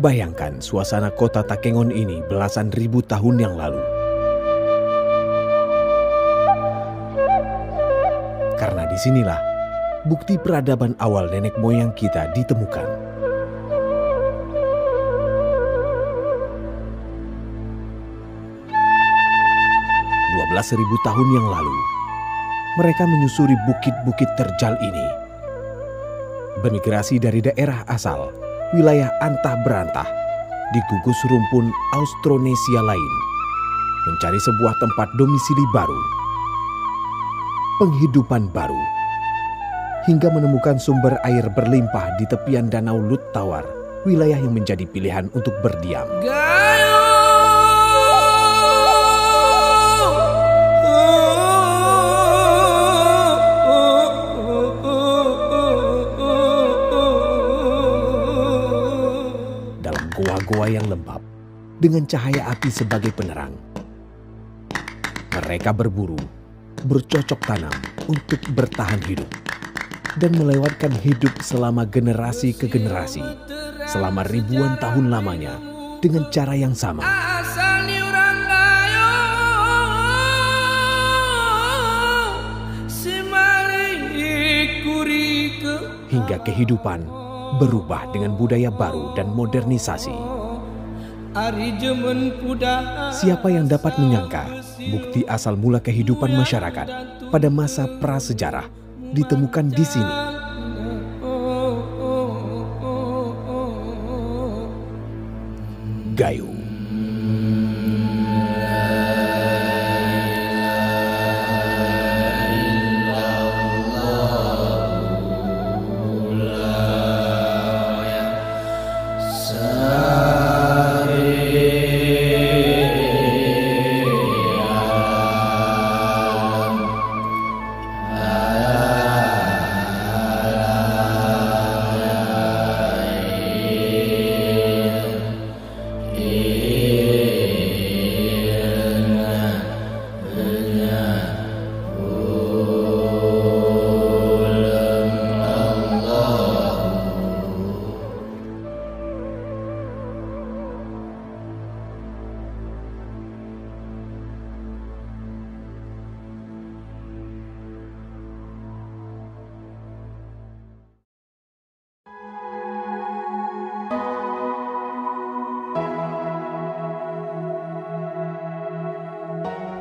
Bayangkan suasana kota Takengon ini belasan ribu tahun yang lalu. Karena disinilah bukti peradaban awal nenek moyang kita ditemukan. 12.000 tahun yang lalu, mereka menyusuri bukit-bukit terjal ini. Bermigrasi dari daerah asal, wilayah antah berantah, di gugus rumpun Austronesia lain, mencari sebuah tempat domisili baru, penghidupan baru, hingga menemukan sumber air berlimpah di tepian Danau Lut Tawar, wilayah yang menjadi pilihan untuk berdiam. Dalam goa-goa yang lembab, dengan cahaya api sebagai penerang, mereka berburu, bercocok tanam untuk bertahan hidup, dan melewatkan hidup selama generasi ke generasi, selama ribuan tahun lamanya, dengan cara yang sama. Hingga kehidupan berubah dengan budaya baru dan modernisasi. Siapa yang dapat menyangka bukti asal mula kehidupan masyarakat pada masa prasejarah ditemukan di sini. Gayo.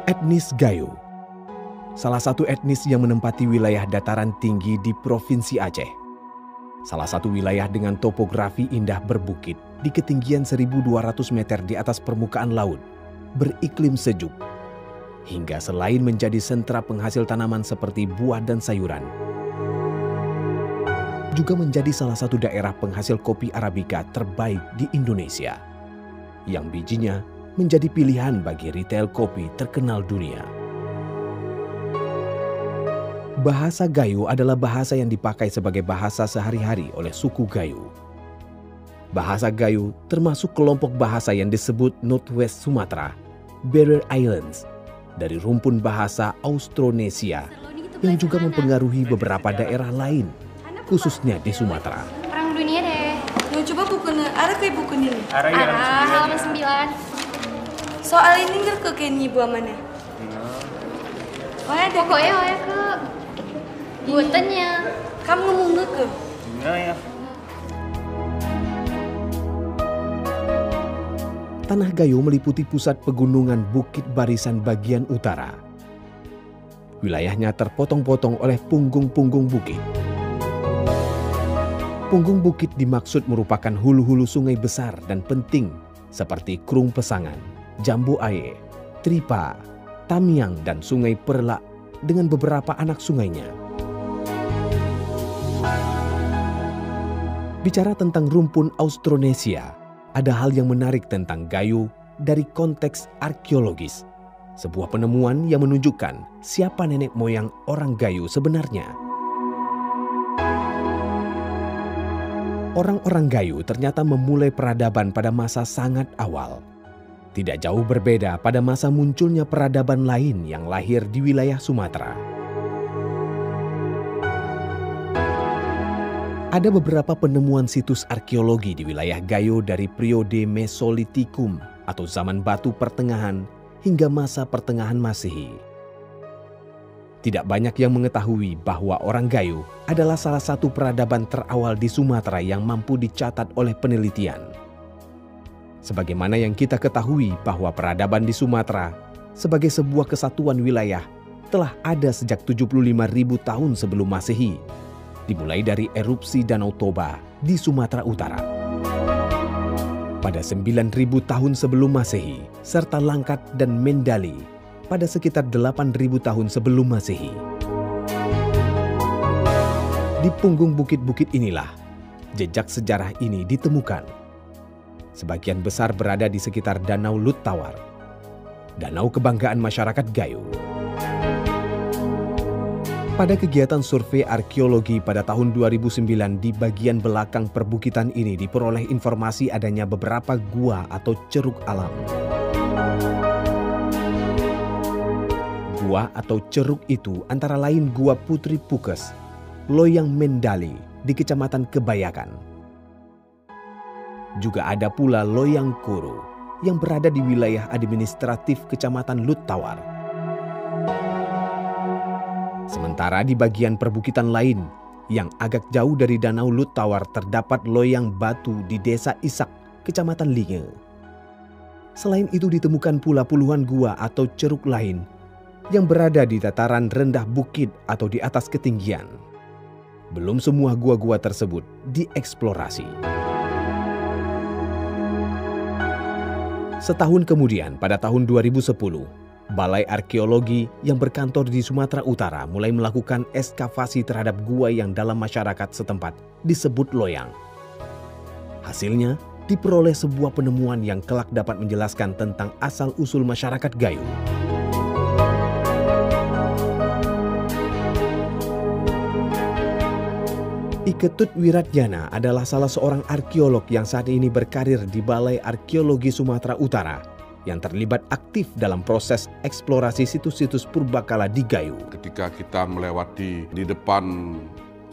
Etnis Gayo, salah satu etnis yang menempati wilayah dataran tinggi di Provinsi Aceh. Salah satu wilayah dengan topografi indah berbukit di ketinggian 1.200 meter di atas permukaan laut, beriklim sejuk, hingga selain menjadi sentra penghasil tanaman seperti buah dan sayuran, juga menjadi salah satu daerah penghasil kopi Arabica terbaik di Indonesia, yang bijinya menjadi pilihan bagi retail kopi terkenal dunia. Bahasa Gayo adalah bahasa yang dipakai sebagai bahasa sehari-hari oleh suku Gayo. Bahasa Gayo termasuk kelompok bahasa yang disebut Northwest Sumatra, Barrier Islands, dari rumpun bahasa Austronesia yang juga mempengaruhi beberapa daerah lain, khususnya di Sumatera. Perang dunia deh. Coba bukunya, ada kayak bukunya nih. Halaman 9. Soal ini nggak ke Kenny buah mana? Pokoknya ke buatannya. Kamu ngomong nggak ke? Ya. Tanah Gayo meliputi pusat pegunungan Bukit Barisan bagian utara. Wilayahnya terpotong-potong oleh punggung-punggung bukit. Punggung bukit dimaksud merupakan hulu-hulu sungai besar dan penting seperti Krung Pesangan, Jambu Aye, Tripa, Tamiang, dan Sungai Perlak dengan beberapa anak sungainya. Bicara tentang rumpun Austronesia, ada hal yang menarik tentang Gayo dari konteks arkeologis. Sebuah penemuan yang menunjukkan siapa nenek moyang orang Gayo sebenarnya. Orang-orang Gayo ternyata memulai peradaban pada masa sangat awal. Tidak jauh berbeda pada masa munculnya peradaban lain yang lahir di wilayah Sumatera. Ada beberapa penemuan situs arkeologi di wilayah Gayo dari periode Mesolitikum atau zaman batu pertengahan hingga masa pertengahan Masehi. Tidak banyak yang mengetahui bahwa orang Gayo adalah salah satu peradaban terawal di Sumatera yang mampu dicatat oleh penelitian. Sebagaimana yang kita ketahui bahwa peradaban di Sumatera sebagai sebuah kesatuan wilayah telah ada sejak 75.000 tahun sebelum Masehi, dimulai dari erupsi Danau Toba di Sumatera Utara. Pada 9.000 tahun sebelum Masehi, serta Langkat dan Mendali pada sekitar 8.000 tahun sebelum Masehi. Di punggung bukit-bukit inilah jejak sejarah ini ditemukan. Sebagian besar berada di sekitar Danau Lut Tawar, danau kebanggaan masyarakat Gayo. Pada kegiatan survei arkeologi pada tahun 2009 di bagian belakang perbukitan ini diperoleh informasi adanya beberapa gua atau ceruk alam. Gua atau ceruk itu antara lain Gua Putri Pukes, Loyang Mendali di Kecamatan Kebayakan. Juga ada pula Loyang Kuru yang berada di wilayah administratif Kecamatan Lut Tawar. Sementara di bagian perbukitan lain yang agak jauh dari Danau Lut Tawar terdapat Loyang Batu di Desa Isak, Kecamatan Linge. Selain itu ditemukan pula puluhan gua atau ceruk lain yang berada di dataran rendah bukit atau di atas ketinggian. Belum semua gua-gua tersebut dieksplorasi. Setahun kemudian pada tahun 2010, Balai Arkeologi yang berkantor di Sumatera Utara mulai melakukan ekskavasi terhadap gua yang dalam masyarakat setempat disebut loyang. Hasilnya diperoleh sebuah penemuan yang kelak dapat menjelaskan tentang asal-usul masyarakat Gayo. Iketut Wiratjana adalah salah seorang arkeolog yang saat ini berkarir di Balai Arkeologi Sumatera Utara yang terlibat aktif dalam proses eksplorasi situs-situs purbakala di Gayo. Ketika kita melewati di depan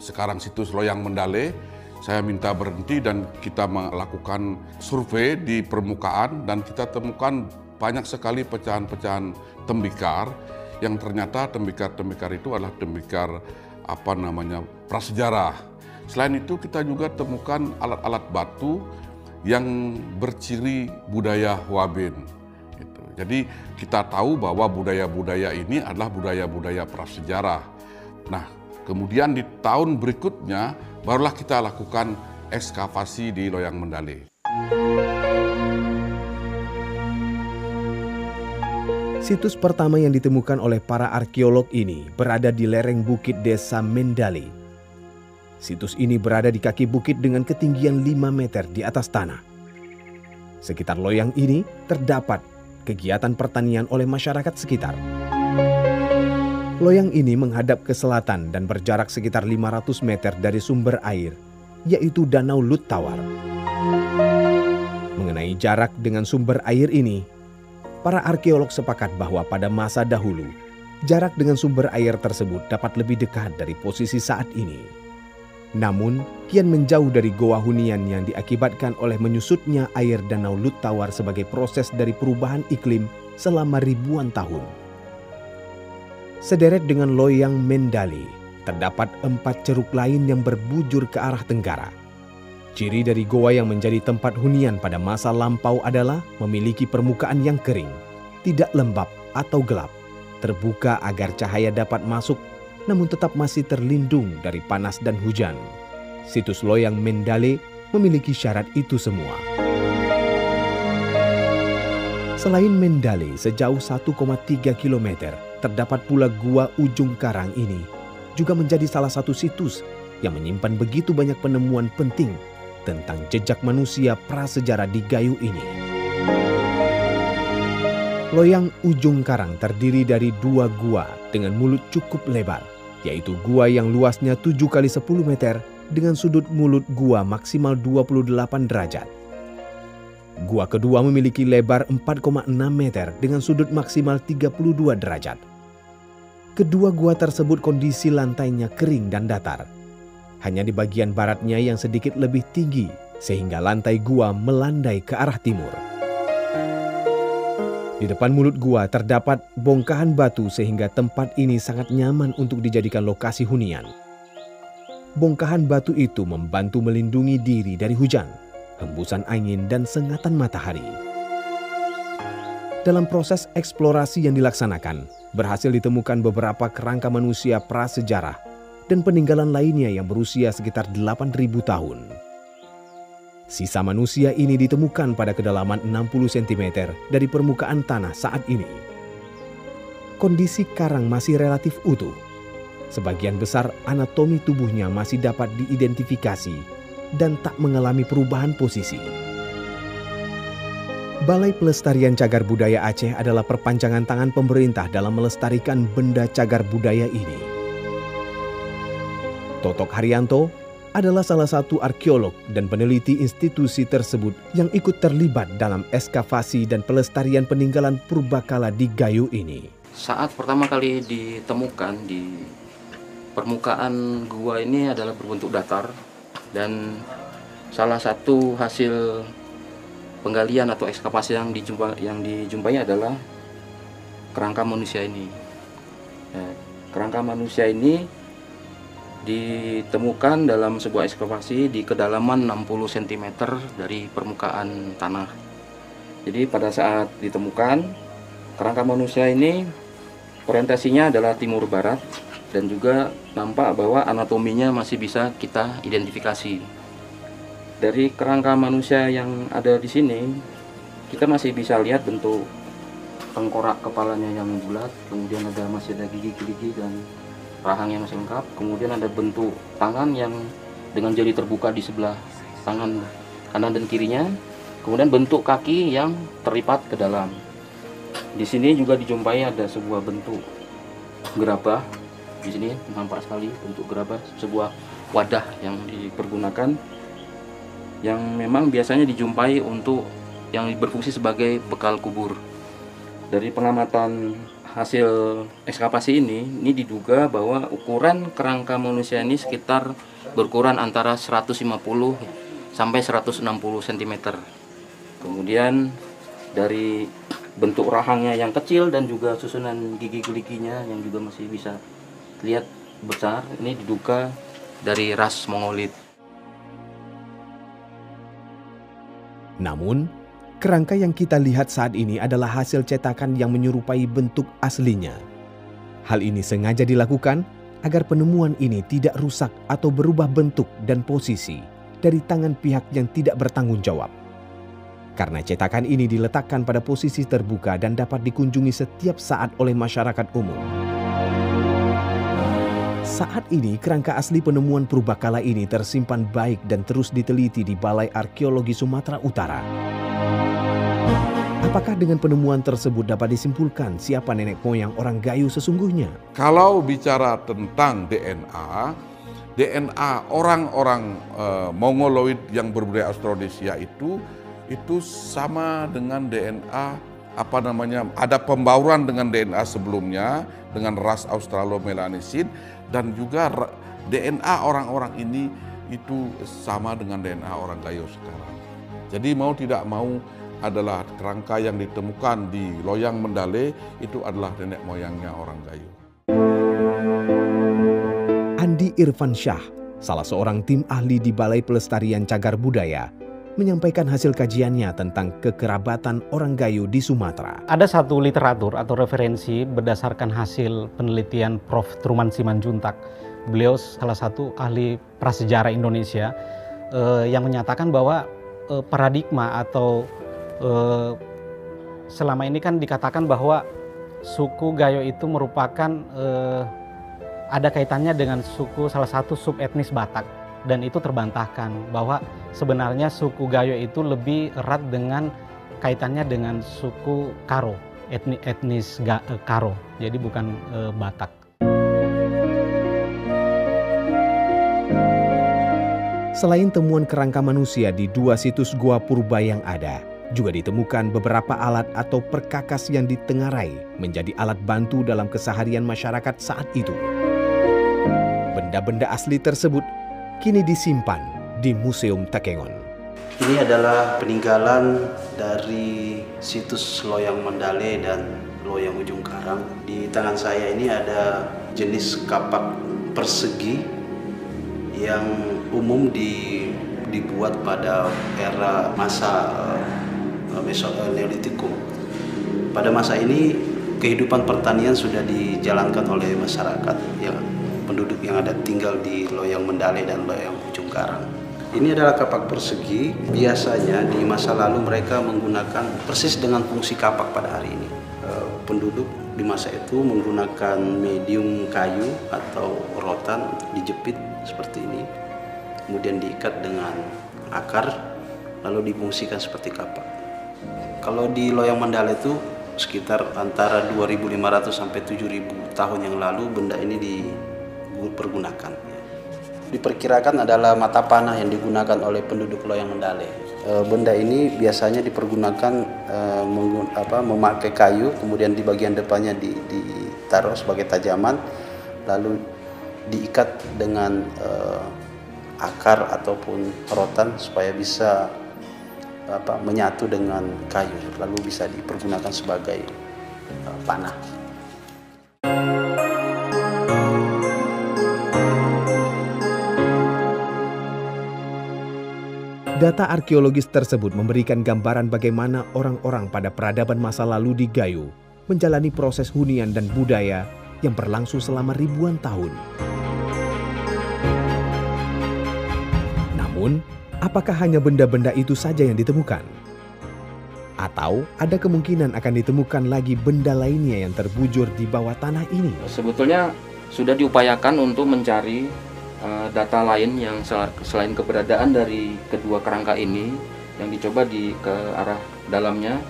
sekarang situs Loyang Mendale, saya minta berhenti dan kita melakukan survei di permukaan dan kita temukan banyak sekali pecahan-pecahan tembikar yang ternyata tembikar-tembikar itu adalah tembikar prasejarah. Selain itu kita juga temukan alat-alat batu yang berciri budaya Wabin. Jadi kita tahu bahwa budaya-budaya ini adalah budaya-budaya prasejarah. Nah, kemudian di tahun berikutnya barulah kita lakukan ekskavasi di Loyang Mendale. Situs pertama yang ditemukan oleh para arkeolog ini berada di lereng bukit Desa Mendali. Situs ini berada di kaki bukit dengan ketinggian 5 meter di atas tanah. Sekitar loyang ini terdapat kegiatan pertanian oleh masyarakat sekitar. Loyang ini menghadap ke selatan dan berjarak sekitar 500 meter dari sumber air, yaitu Danau Lut Tawar. Mengenai jarak dengan sumber air ini, para arkeolog sepakat bahwa pada masa dahulu, jarak dengan sumber air tersebut dapat lebih dekat dari posisi saat ini. Namun, kian menjauh dari Goa hunian yang diakibatkan oleh menyusutnya air Danau Lut Tawar sebagai proses dari perubahan iklim selama ribuan tahun. Sederet dengan Loyang Mendali, terdapat 4 ceruk lain yang berbujur ke arah tenggara. Ciri dari goa yang menjadi tempat hunian pada masa lampau adalah memiliki permukaan yang kering, tidak lembab atau gelap, terbuka agar cahaya dapat masuk namun tetap masih terlindung dari panas dan hujan. Situs Loyang Mendale memiliki syarat itu semua. Selain Mendale, sejauh 1,3 km, terdapat pula Gua Ujung Karang ini juga menjadi salah satu situs yang menyimpan begitu banyak penemuan penting tentang jejak manusia prasejarah di Gayo ini. Loyang Ujung Karang terdiri dari 2 gua dengan mulut cukup lebar, yaitu gua yang luasnya 7 kali 10 meter dengan sudut mulut gua maksimal 28 derajat. Gua kedua memiliki lebar 4,6 meter dengan sudut maksimal 32 derajat. Kedua gua tersebut kondisi lantainya kering dan datar. hanya di bagian baratnya yang sedikit lebih tinggi, sehingga lantai gua melandai ke arah timur. Di depan mulut gua terdapat bongkahan batu sehingga tempat ini sangat nyaman untuk dijadikan lokasi hunian. Bongkahan batu itu membantu melindungi diri dari hujan, hembusan angin, dan sengatan matahari. Dalam proses eksplorasi yang dilaksanakan, berhasil ditemukan beberapa kerangka manusia prasejarah dan peninggalan lainnya yang berusia sekitar 8.000 tahun. Sisa manusia ini ditemukan pada kedalaman 60 cm dari permukaan tanah saat ini. Kondisi karang masih relatif utuh. Sebagian besar anatomi tubuhnya masih dapat diidentifikasi dan tak mengalami perubahan posisi. Balai Pelestarian Cagar Budaya Aceh adalah perpanjangan tangan pemerintah dalam melestarikan benda cagar budaya ini. Totok Haryanto adalah salah satu arkeolog dan peneliti institusi tersebut yang ikut terlibat dalam ekskavasi dan pelestarian peninggalan purbakala di Gayo ini. Saat pertama kali ditemukan di permukaan gua ini adalah berbentuk datar, dan salah satu hasil penggalian atau ekskavasi yang dijumpai adalah kerangka manusia ini. Kerangka manusia ini ditemukan dalam sebuah ekskavasi di kedalaman 60 cm dari permukaan tanah. Jadi pada saat ditemukan, kerangka manusia ini orientasinya adalah timur barat, dan juga nampak bahwa anatominya masih bisa kita identifikasi. Dari kerangka manusia yang ada di sini, kita masih bisa lihat bentuk tengkorak kepalanya yang bulat, kemudian masih ada gigi-gigi dan rahangnya masih lengkap. Kemudian ada bentuk tangan yang dengan jari terbuka di sebelah tangan kanan dan kirinya. Kemudian bentuk kaki yang terlipat ke dalam. Di sini juga dijumpai ada sebuah bentuk gerabah. Di sini nampak sekali bentuk gerabah, sebuah wadah yang dipergunakan, yang memang biasanya dijumpai untuk yang berfungsi sebagai bekal kubur. Dari pengamatan hasil ekskavasi ini diduga bahwa ukuran kerangka manusia ini sekitar berukuran antara 150 sampai 160 cm. Kemudian dari bentuk rahangnya yang kecil dan juga susunan gigi-giginya yang juga masih bisa lihat besar, ini diduga dari ras Mongolit. Namun, kerangka yang kita lihat saat ini adalah hasil cetakan yang menyerupai bentuk aslinya. Hal ini sengaja dilakukan agar penemuan ini tidak rusak atau berubah bentuk dan posisi dari tangan pihak yang tidak bertanggung jawab. Karena cetakan ini diletakkan pada posisi terbuka dan dapat dikunjungi setiap saat oleh masyarakat umum. Saat ini, kerangka asli penemuan purbakala ini tersimpan baik dan terus diteliti di Balai Arkeologi Sumatera Utara. Apakah dengan penemuan tersebut dapat disimpulkan siapa nenek moyang orang Gayo sesungguhnya? Kalau bicara tentang DNA orang-orang Mongoloid yang berbudaya Austronesia itu sama dengan DNA ada pembauran dengan DNA sebelumnya dengan ras Australomelanesid, dan juga DNA orang-orang ini itu sama dengan DNA orang Gayo sekarang. Jadi mau tidak mau adalah kerangka yang ditemukan di Loyang Mendale itu adalah nenek moyangnya orang Gayo. Andi Irfan Syah, salah seorang tim ahli di Balai Pelestarian Cagar Budaya, menyampaikan hasil kajiannya tentang kekerabatan orang Gayo di Sumatera. Ada satu literatur atau referensi berdasarkan hasil penelitian Prof. Truman Simanjuntak. Beliau salah satu ahli prasejarah Indonesia yang menyatakan bahwa paradigma atau selama ini kan dikatakan bahwa suku Gayo itu merupakan ada kaitannya dengan salah satu subetnis Batak. Dan itu terbantahkan bahwa sebenarnya suku Gayo itu lebih erat dengan kaitannya dengan suku Karo, etnis Karo, jadi bukan Batak. Selain temuan kerangka manusia di 2 situs gua purba yang ada, juga ditemukan beberapa alat atau perkakas yang ditengarai menjadi alat bantu dalam keseharian masyarakat saat itu. Benda-benda asli tersebut kini disimpan di Museum Takengon. Ini adalah peninggalan dari situs Loyang Mandale dan Loyang Ujung Karang. Di tangan saya ini ada jenis kapak persegi yang umum dibuat pada era masa Neolitikum. Pada masa ini kehidupan pertanian sudah dijalankan oleh masyarakat penduduk yang ada tinggal di Loyang Mandale dan Loyang Ujung Karang. Ini adalah kapak persegi. Biasanya di masa lalu mereka menggunakan persis dengan fungsi kapak pada hari ini. Penduduk di masa itu menggunakan medium kayu atau rotan dijepit seperti ini, kemudian diikat dengan akar, lalu difungsikan seperti kapak. Kalau di Loyang Mandale itu sekitar antara 2.500 sampai 7.000 tahun yang lalu benda ini dipergunakan. Diperkirakan adalah mata panah yang digunakan oleh penduduk Loyang Mandale. Benda ini biasanya dipergunakan memakai kayu, kemudian di bagian depannya ditaruh sebagai tajaman, lalu diikat dengan akar ataupun rotan supaya bisa menyatu dengan kayu, lalu bisa dipergunakan sebagai panah. Data arkeologis tersebut memberikan gambaran bagaimana orang-orang pada peradaban masa lalu di Gayo menjalani proses hunian dan budaya yang berlangsung selama ribuan tahun. Namun, apakah hanya benda-benda itu saja yang ditemukan? Atau ada kemungkinan akan ditemukan lagi benda lainnya yang terbujur di bawah tanah ini? Sebetulnya sudah diupayakan untuk mencari data lain yang selain keberadaan dari kedua kerangka ini, yang dicoba ke arah dalamnya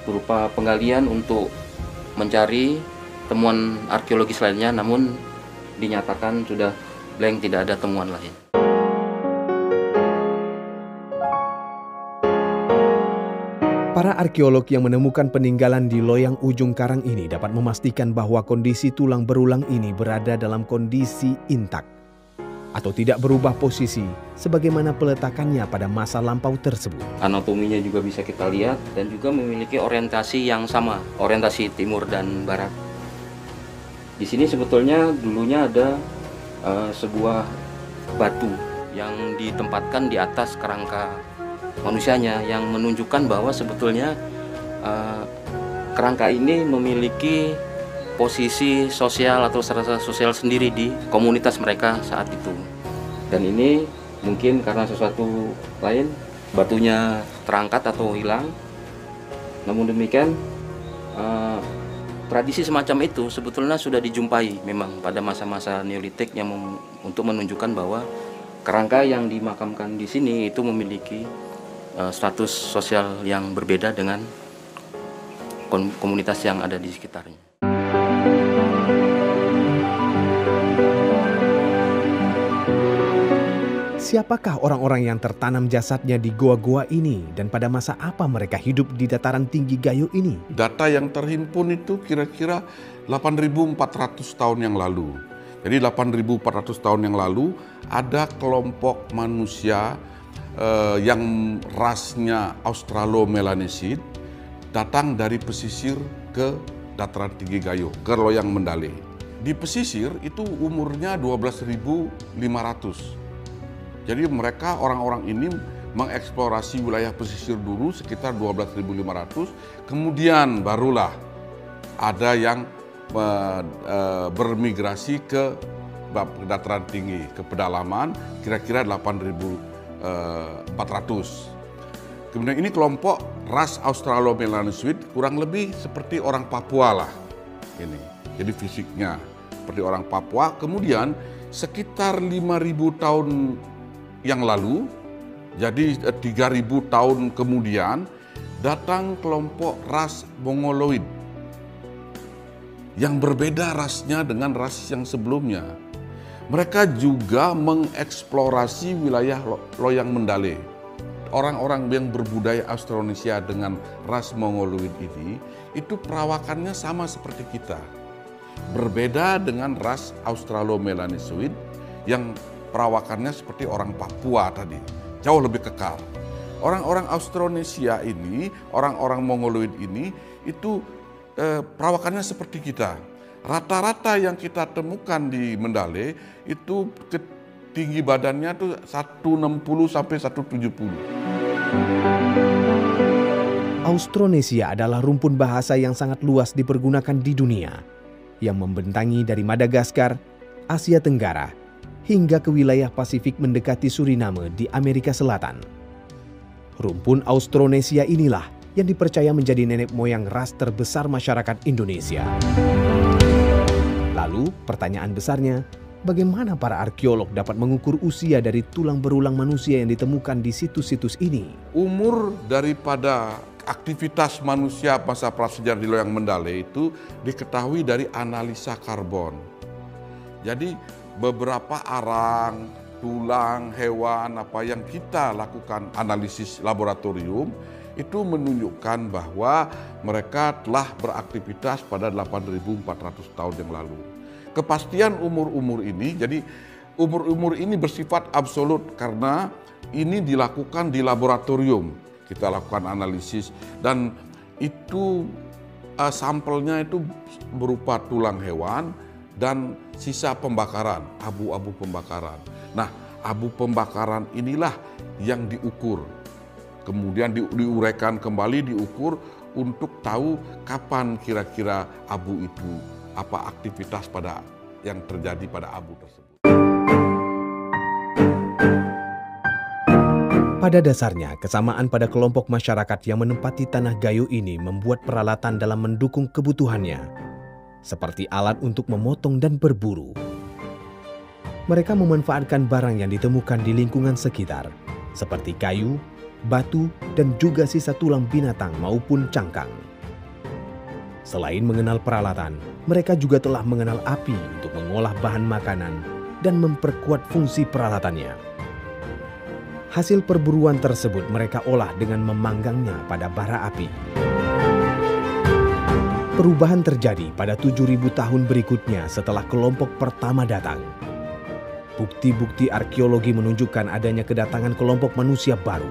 berupa penggalian untuk mencari temuan arkeologis lainnya, namun dinyatakan sudah blank, tidak ada temuan lain. Para arkeolog yang menemukan peninggalan di Loyang Ujung Karang ini dapat memastikan bahwa kondisi tulang berulang ini berada dalam kondisi intak atau tidak berubah posisi sebagaimana peletakannya pada masa lampau tersebut. Anatominya juga bisa kita lihat dan juga memiliki orientasi yang sama, orientasi timur dan barat. Di sini sebetulnya dulunya ada sebuah batu yang ditempatkan di atas kerangka manusianya, yang menunjukkan bahwa sebetulnya kerangka ini memiliki posisi sosial atau strata sosial sendiri di komunitas mereka saat itu. Dan ini mungkin karena sesuatu lain batunya terangkat atau hilang. Namun demikian tradisi semacam itu sebetulnya sudah dijumpai memang pada masa-masa Neolitik yang untuk menunjukkan bahwa kerangka yang dimakamkan di sini itu memiliki status sosial yang berbeda dengan komunitas yang ada di sekitarnya. Siapakah orang-orang yang tertanam jasadnya di goa-goa ini dan pada masa apa mereka hidup di dataran tinggi Gayo ini? Data yang terhimpun itu kira-kira 8.400 tahun yang lalu. Jadi 8.400 tahun yang lalu ada kelompok manusia yang rasnya Australo-Melanesid datang dari pesisir ke dataran tinggi Gayo, ke Loyang Mandale. Di pesisir itu umurnya 12.500. Jadi mereka, orang-orang ini mengeksplorasi wilayah pesisir dulu sekitar 12.500, kemudian barulah ada yang bermigrasi ke dataran tinggi, ke pedalaman kira-kira 8.400. Kemudian ini kelompok ras Australo-Melanesid kurang lebih seperti orang Papua lah ini. Jadi fisiknya seperti orang Papua. Kemudian sekitar 5.000 tahun yang lalu, jadi 3.000 tahun kemudian datang kelompok ras Mongoloid yang berbeda rasnya dengan ras yang sebelumnya. Mereka juga mengeksplorasi wilayah Loyang Mandale. Orang-orang yang berbudaya Austronesia dengan ras Mongoloid ini, itu perawakannya sama seperti kita. Berbeda dengan ras Australo-Melanesid yang perawakannya seperti orang Papua tadi, jauh lebih kekar. Orang-orang Austronesia ini, orang-orang Mongoloid ini, itu perawakannya seperti kita. Rata-rata yang kita temukan di Mendale itu tinggi badannya tuh 160 sampai 170. Austronesia adalah rumpun bahasa yang sangat luas dipergunakan di dunia, yang membentangi dari Madagaskar, Asia Tenggara, hingga ke wilayah Pasifik mendekati Suriname di Amerika Selatan. Rumpun Austronesia inilah yang dipercaya menjadi nenek moyang ras terbesar masyarakat Indonesia. Lalu pertanyaan besarnya, bagaimana para arkeolog dapat mengukur usia dari tulang berulang manusia yang ditemukan di situs-situs ini? Umur daripada aktivitas manusia masa prasejarah di loyang Mendale itu diketahui dari analisa karbon. Jadi beberapa arang, tulang, hewan apa yang kita lakukan analisis laboratorium itu menunjukkan bahwa mereka telah beraktivitas pada 8.400 tahun yang lalu. Kepastian umur-umur ini, jadi umur-umur ini bersifat absolut karena ini dilakukan di laboratorium. Kita lakukan analisis dan itu sampelnya itu berupa tulang hewan dan sisa pembakaran, abu-abu pembakaran. Nah, abu pembakaran inilah yang diukur. Kemudian diuraikan kembali, diukur untuk tahu kapan kira-kira abu itu, apa aktivitas yang terjadi pada abu tersebut. Pada dasarnya, kesamaan pada kelompok masyarakat yang menempati tanah Gayo ini membuat peralatan dalam mendukung kebutuhannya, seperti alat untuk memotong dan berburu. Mereka memanfaatkan barang yang ditemukan di lingkungan sekitar, seperti kayu, batu, dan juga sisa tulang binatang maupun cangkang. Selain mengenal peralatan, mereka juga telah mengenal api untuk mengolah bahan makanan dan memperkuat fungsi peralatannya. Hasil perburuan tersebut mereka olah dengan memanggangnya pada bara api. Perubahan terjadi pada 7.000 tahun berikutnya setelah kelompok pertama datang. Bukti-bukti arkeologi menunjukkan adanya kedatangan kelompok manusia baru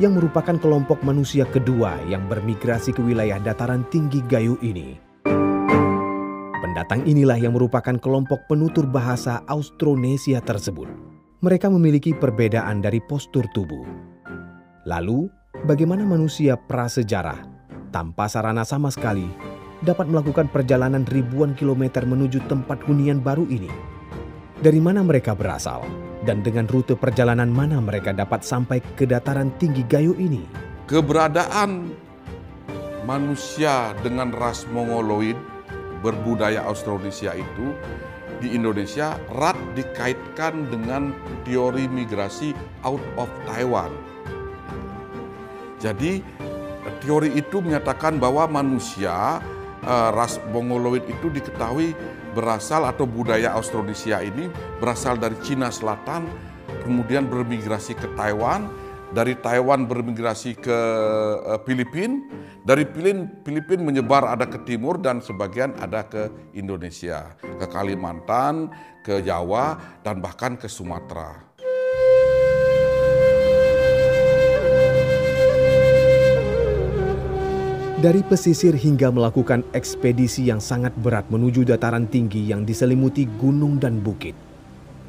yang merupakan kelompok manusia kedua yang bermigrasi ke wilayah dataran tinggi Gayo ini. Pendatang inilah yang merupakan kelompok penutur bahasa Austronesia tersebut. Mereka memiliki perbedaan dari postur tubuh. Lalu, bagaimana manusia prasejarah tanpa sarana sama sekali dapat melakukan perjalanan ribuan kilometer menuju tempat hunian baru ini? Dari mana mereka berasal? Dan dengan rute perjalanan mana mereka dapat sampai ke dataran tinggi Gayo ini? Keberadaan manusia dengan ras Mongoloid berbudaya Austronesia itu di Indonesia erat dikaitkan dengan teori migrasi out of Taiwan. Jadi teori itu menyatakan bahwa manusia ras Mongoloid itu diketahui berasal atau budaya Austronesia ini berasal dari Cina Selatan, kemudian bermigrasi ke Taiwan, dari Taiwan bermigrasi ke Filipina, dari Filipina menyebar ada ke timur dan sebagian ada ke Indonesia, ke Kalimantan, ke Jawa, dan bahkan ke Sumatera. Dari pesisir hingga melakukan ekspedisi yang sangat berat menuju dataran tinggi yang diselimuti gunung dan bukit.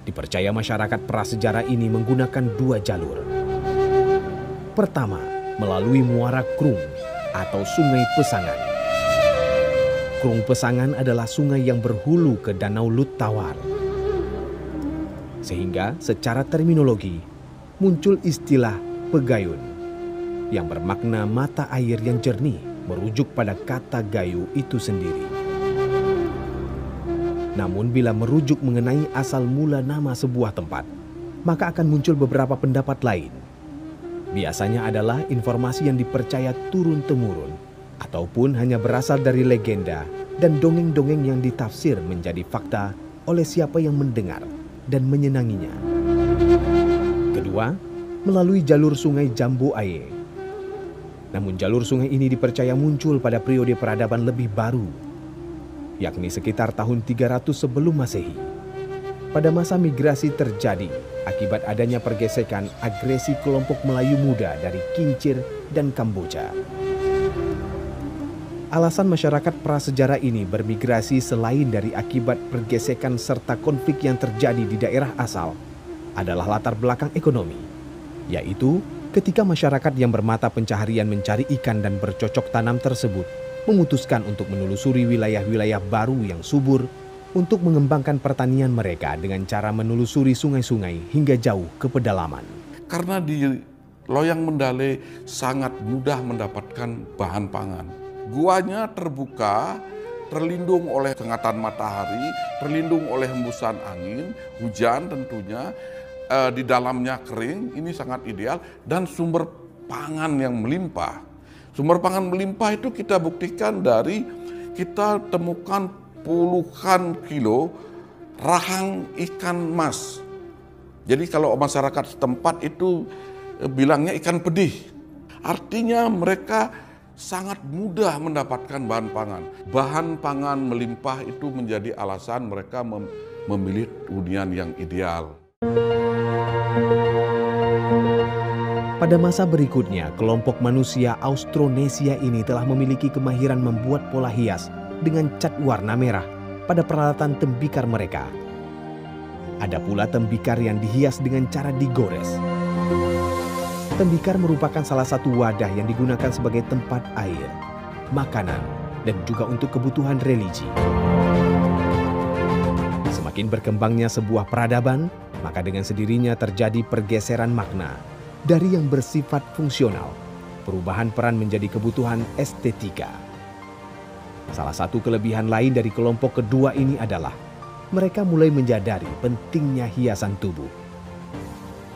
Dipercaya masyarakat prasejarah ini menggunakan dua jalur. Pertama, melalui Muara Krung atau Sungai Pesangan. Krung Pesangan adalah sungai yang berhulu ke Danau Lut Tawar. Sehingga secara terminologi muncul istilah Pegayun yang bermakna mata air yang jernih, merujuk pada kata Gayo itu sendiri. Namun bila merujuk mengenai asal mula nama sebuah tempat, maka akan muncul beberapa pendapat lain. Biasanya adalah informasi yang dipercaya turun-temurun, ataupun hanya berasal dari legenda dan dongeng-dongeng yang ditafsir menjadi fakta oleh siapa yang mendengar dan menyenanginya. Kedua, melalui jalur sungai Jambu Aye. Namun jalur sungai ini dipercaya muncul pada periode peradaban lebih baru, yakni sekitar tahun 300 sebelum Masehi. pada masa migrasi terjadi akibat adanya pergesekan agresi kelompok Melayu muda dari Kincir dan Kamboja. Alasan masyarakat prasejarah ini bermigrasi selain dari akibat pergesekan serta konflik yang terjadi di daerah asal adalah latar belakang ekonomi, yaitu ketika masyarakat yang bermata pencaharian mencari ikan dan bercocok tanam tersebut memutuskan untuk menelusuri wilayah-wilayah baru yang subur untuk mengembangkan pertanian mereka dengan cara menelusuri sungai-sungai hingga jauh ke pedalaman. Karena di Loyang Mendale sangat mudah mendapatkan bahan pangan. Guanya terbuka, terlindung oleh sengatan matahari, terlindung oleh hembusan angin, hujan tentunya, di dalamnya kering, ini sangat ideal, dan sumber pangan yang melimpah. Sumber pangan melimpah itu kita buktikan dari kita temukan puluhan kilo rahang ikan mas. Jadi kalau masyarakat setempat itu bilangnya ikan pedih. Artinya mereka sangat mudah mendapatkan bahan pangan. Bahan pangan melimpah itu menjadi alasan mereka memilih hunian yang ideal. Pada masa berikutnya, kelompok manusia Austronesia ini telah memiliki kemahiran membuat pola hias dengan cat warna merah pada peralatan tembikar mereka. Ada pula tembikar yang dihias dengan cara digores. Tembikar merupakan salah satu wadah yang digunakan sebagai tempat air, makanan, dan juga untuk kebutuhan religi. Semakin berkembangnya sebuah peradaban, maka dengan sendirinya terjadi pergeseran makna dari yang bersifat fungsional, perubahan peran menjadi kebutuhan estetika. Salah satu kelebihan lain dari kelompok kedua ini adalah mereka mulai menyadari pentingnya hiasan tubuh.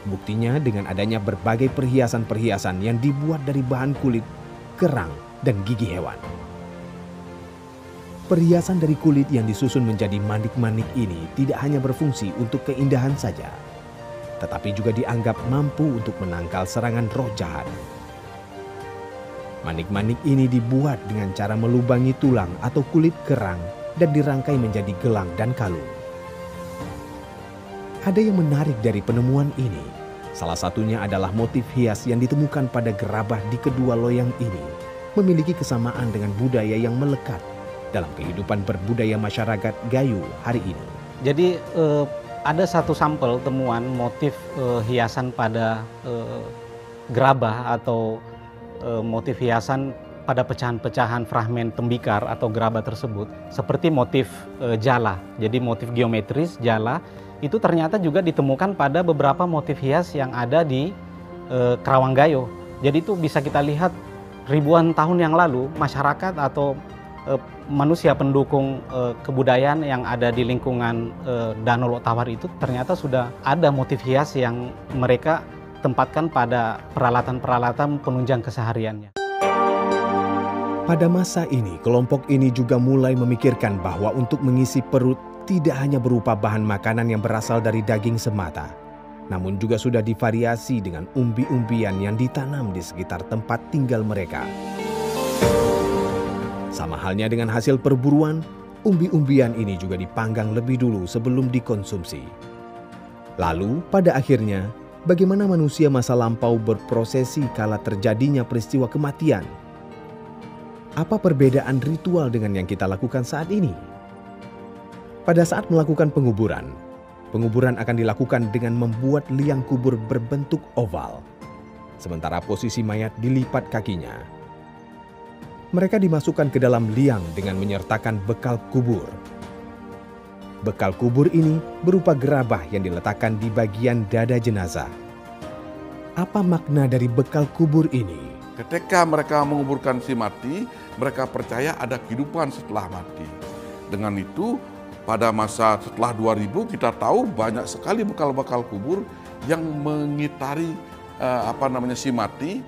Buktinya dengan adanya berbagai perhiasan-perhiasan yang dibuat dari bahan kulit, kerang, dan gigi hewan. Perhiasan dari kulit yang disusun menjadi manik-manik ini tidak hanya berfungsi untuk keindahan saja, tetapi juga dianggap mampu untuk menangkal serangan roh jahat. Manik-manik ini dibuat dengan cara melubangi tulang atau kulit kerang dan dirangkai menjadi gelang dan kalung. Ada yang menarik dari penemuan ini. Salah satunya adalah motif hias yang ditemukan pada gerabah di kedua loyang ini memiliki kesamaan dengan budaya yang melekat dalam kehidupan berbudaya masyarakat Gayo hari ini. Jadi ada satu sampel temuan motif hiasan pada gerabah atau motif hiasan pada pecahan-pecahan fragmen tembikar atau gerabah tersebut seperti motif jala. Jadi motif geometris jala itu ternyata juga ditemukan pada beberapa motif hias yang ada di Karawang Gayo. Jadi itu bisa kita lihat ribuan tahun yang lalu masyarakat atau manusia pendukung kebudayaan yang ada di lingkungan Danau Lok Tawar itu ternyata sudah ada motif hias yang mereka tempatkan pada peralatan-peralatan penunjang kesehariannya. Pada masa ini, kelompok ini juga mulai memikirkan bahwa untuk mengisi perut tidak hanya berupa bahan makanan yang berasal dari daging semata, namun juga sudah divariasi dengan umbi-umbian yang ditanam di sekitar tempat tinggal mereka. Sama halnya dengan hasil perburuan, umbi-umbian ini juga dipanggang lebih dulu sebelum dikonsumsi. Lalu, pada akhirnya, bagaimana manusia masa lampau berprosesi kala terjadinya peristiwa kematian? Apa perbedaan ritual dengan yang kita lakukan saat ini? Pada saat melakukan penguburan, penguburan akan dilakukan dengan membuat liang kubur berbentuk oval, sementara posisi mayat dilipat kakinya. Mereka dimasukkan ke dalam liang dengan menyertakan bekal kubur. Bekal kubur ini berupa gerabah yang diletakkan di bagian dada jenazah. Apa makna dari bekal kubur ini? Ketika mereka menguburkan si mati, mereka percaya ada kehidupan setelah mati. Dengan itu, pada masa setelah 2000 kita tahu banyak sekali bekal-bekal kubur yang mengitari si mati.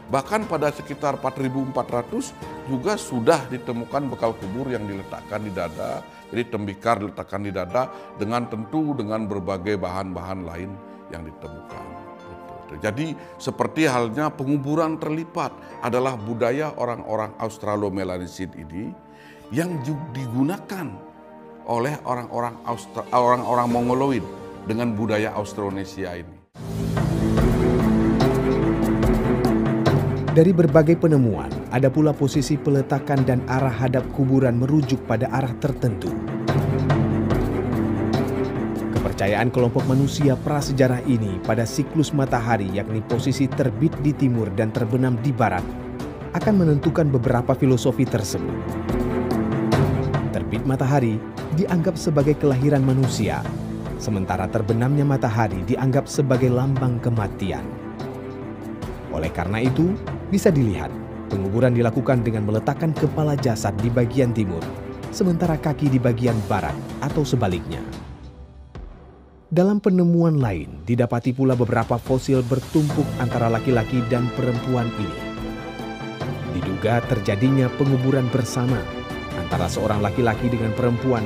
Bahkan pada sekitar 4400 juga sudah ditemukan bekal kubur yang diletakkan di dada. Jadi tembikar diletakkan di dada dengan tentu dengan berbagai bahan-bahan lain yang ditemukan. Jadi seperti halnya penguburan terlipat adalah budaya orang-orang Australomelanesian ini yang digunakan oleh orang-orang Mongoloid dengan budaya Austronesia ini. Dari berbagai penemuan, ada pula posisi peletakan dan arah hadap kuburan merujuk pada arah tertentu. Kepercayaan kelompok manusia prasejarah ini pada siklus matahari, yakni posisi terbit di timur dan terbenam di barat, akan menentukan beberapa filosofi tersebut. Terbit matahari dianggap sebagai kelahiran manusia, sementara terbenamnya matahari dianggap sebagai lambang kematian. Oleh karena itu, bisa dilihat penguburan dilakukan dengan meletakkan kepala jasad di bagian timur, sementara kaki di bagian barat atau sebaliknya. Dalam penemuan lain, didapati pula beberapa fosil bertumpuk antara laki-laki dan perempuan ini. Diduga terjadinya penguburan bersama antara seorang laki-laki dengan perempuan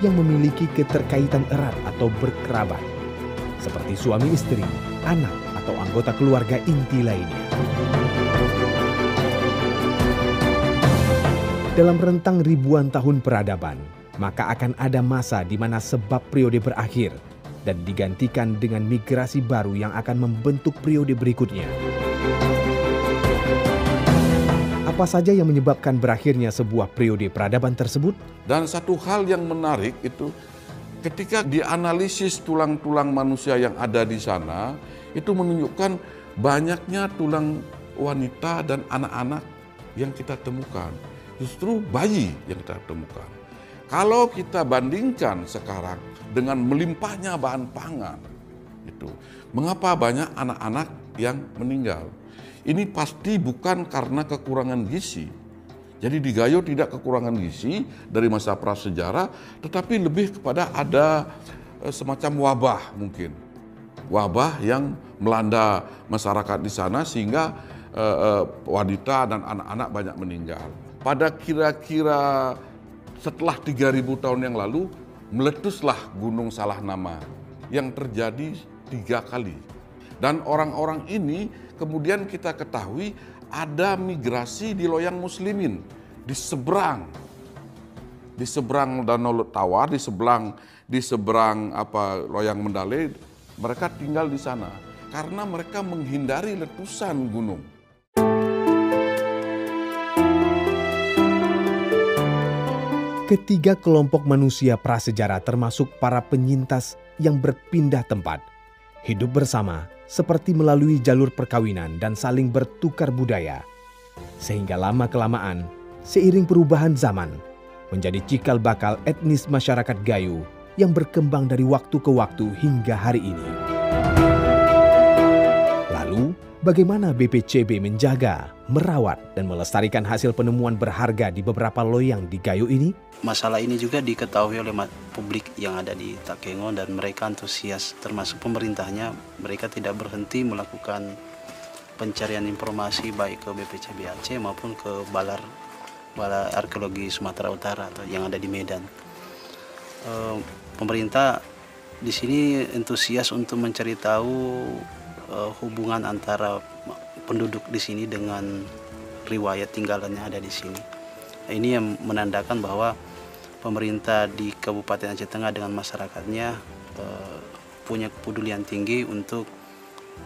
yang memiliki keterkaitan erat atau berkerabat, seperti suami istri, anak, atau anggota keluarga inti lainnya. Dalam rentang ribuan tahun peradaban, maka akan ada masa di mana sebab periode berakhir dan digantikan dengan migrasi baru yang akan membentuk periode berikutnya. Apa saja yang menyebabkan berakhirnya sebuah periode peradaban tersebut? Dan satu hal yang menarik itu ketika dianalisis tulang-tulang manusia yang ada di sana, itu menunjukkan banyaknya tulang wanita dan anak-anak yang kita temukan. Justru bayi yang kita temukan. Kalau kita bandingkan sekarang dengan melimpahnya bahan pangan, itu mengapa banyak anak-anak yang meninggal? Ini pasti bukan karena kekurangan gizi. Jadi di Gayo tidak kekurangan gizi dari masa prasejarah, tetapi lebih kepada ada semacam wabah mungkin. Wabah yang melanda masyarakat di sana sehingga wanita dan anak-anak banyak meninggal. Pada kira-kira setelah 3.000 tahun yang lalu, meletuslah Gunung Salah Nama yang terjadi 3 kali. Dan orang-orang ini kemudian kita ketahui ada migrasi di loyang muslimin, di seberang Danau Tawar, di seberang loyang Mendale, mereka tinggal di sana karena mereka menghindari letusan gunung. Ketiga kelompok manusia prasejarah termasuk para penyintas yang berpindah tempat, hidup bersama seperti melalui jalur perkawinan dan saling bertukar budaya. Sehingga lama-kelamaan, seiring perubahan zaman, menjadi cikal bakal etnis masyarakat Gayo yang berkembang dari waktu ke waktu hingga hari ini. Lalu, bagaimana BPCB menjaga, merawat, dan melestarikan hasil penemuan berharga di beberapa loyang di Gayo ini? Masalah ini juga diketahui oleh publik yang ada di Takengon dan mereka antusias, termasuk pemerintahnya. Mereka tidak berhenti melakukan pencarian informasi baik ke BPCB Aceh maupun ke Balai Arkeologi Sumatera Utara atau yang ada di Medan. Pemerintah di sini antusias untuk mencari tahu hubungan antara penduduk di sini dengan riwayat tinggalannya ada di sini. Ini yang menandakan bahwa pemerintah di Kabupaten Aceh Tengah dengan masyarakatnya punya kepedulian tinggi untuk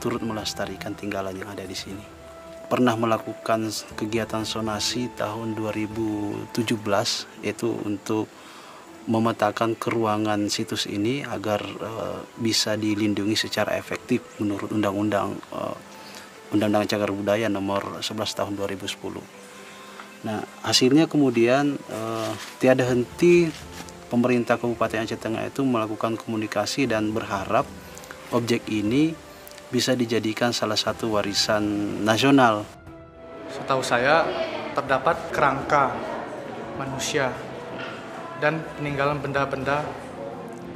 turut melestarikan tinggalan yang ada di sini. Pernah melakukan kegiatan sonasi tahun 2017 yaitu untuk memetakan keruangan situs ini agar bisa dilindungi secara efektif menurut Undang-Undang Cagar Budaya nomor 11 tahun 2010. Nah, hasilnya kemudian tiada henti pemerintah Kabupaten Aceh Tengah itu melakukan komunikasi dan berharap objek ini bisa dijadikan salah satu warisan nasional. Setahu saya terdapat kerangka manusia dan peninggalan benda-benda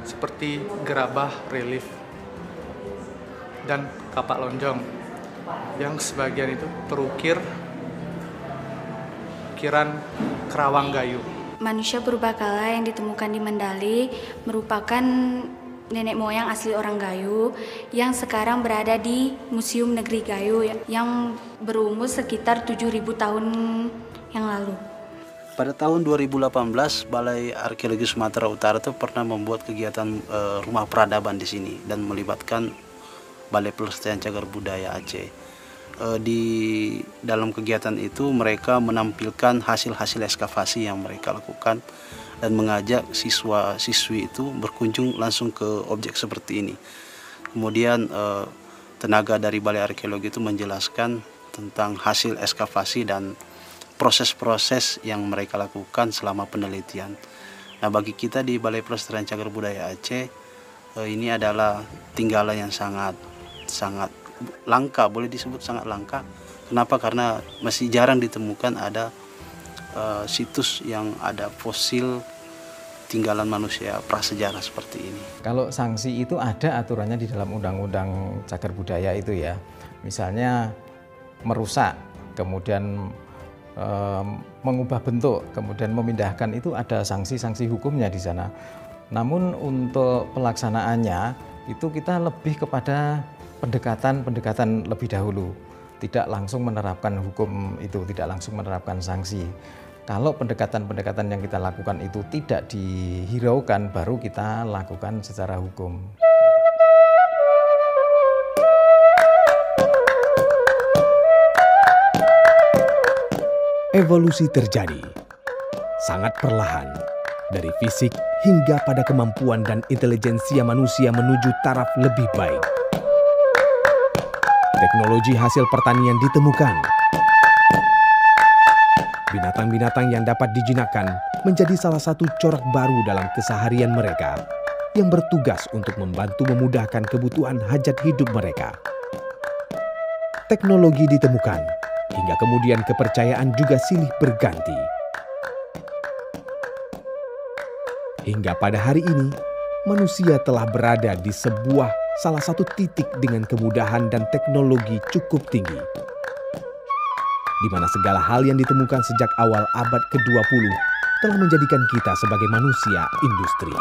seperti gerabah relief dan kapak lonjong yang sebagian itu terukir ukiran Kerawang Gayo. Manusia purbakala yang ditemukan di Mendale merupakan nenek moyang asli orang Gayo yang sekarang berada di Museum Negeri Gayo yang berumur sekitar 7.000 tahun yang lalu. Pada tahun 2018, Balai Arkeologi Sumatera Utara itu pernah membuat kegiatan rumah peradaban di sini dan melibatkan Balai Pelestarian Cagar Budaya Aceh. Di dalam kegiatan itu mereka menampilkan hasil-hasil ekskavasi yang mereka lakukan dan mengajak siswa-siswi itu berkunjung langsung ke objek seperti ini. Kemudian tenaga dari Balai Arkeologi itu menjelaskan tentang hasil ekskavasi dan proses-proses yang mereka lakukan selama penelitian. Nah, bagi kita di Balai Pelestarian Cagar Budaya Aceh, ini adalah tinggalan yang sangat langka, boleh disebut sangat langka. Kenapa? Karena masih jarang ditemukan ada situs yang ada fosil tinggalan manusia prasejarah seperti ini. Kalau sanksi itu ada aturannya di dalam Undang-Undang Cagar Budaya itu ya. Misalnya merusak, kemudian mengubah bentuk, kemudian memindahkan, itu ada sanksi-sanksi hukumnya di sana. Namun untuk pelaksanaannya itu kita lebih kepada pendekatan lebih dahulu, tidak langsung menerapkan hukum itu, tidak langsung menerapkan sanksi. Kalau pendekatan-pendekatan yang kita lakukan itu tidak dihiraukan, baru kita lakukan secara hukum. Evolusi terjadi sangat perlahan, dari fisik hingga pada kemampuan dan intelijensia manusia menuju taraf lebih baik. Teknologi hasil pertanian ditemukan. Binatang-binatang yang dapat dijinakkan menjadi salah satu corak baru dalam keseharian mereka yang bertugas untuk membantu memudahkan kebutuhan hajat hidup mereka. Teknologi ditemukan, hingga kemudian kepercayaan juga silih berganti. Hingga pada hari ini, manusia telah berada di salah satu titik dengan kemudahan dan teknologi cukup tinggi, di mana segala hal yang ditemukan sejak awal abad ke-20 telah menjadikan kita sebagai manusia industri.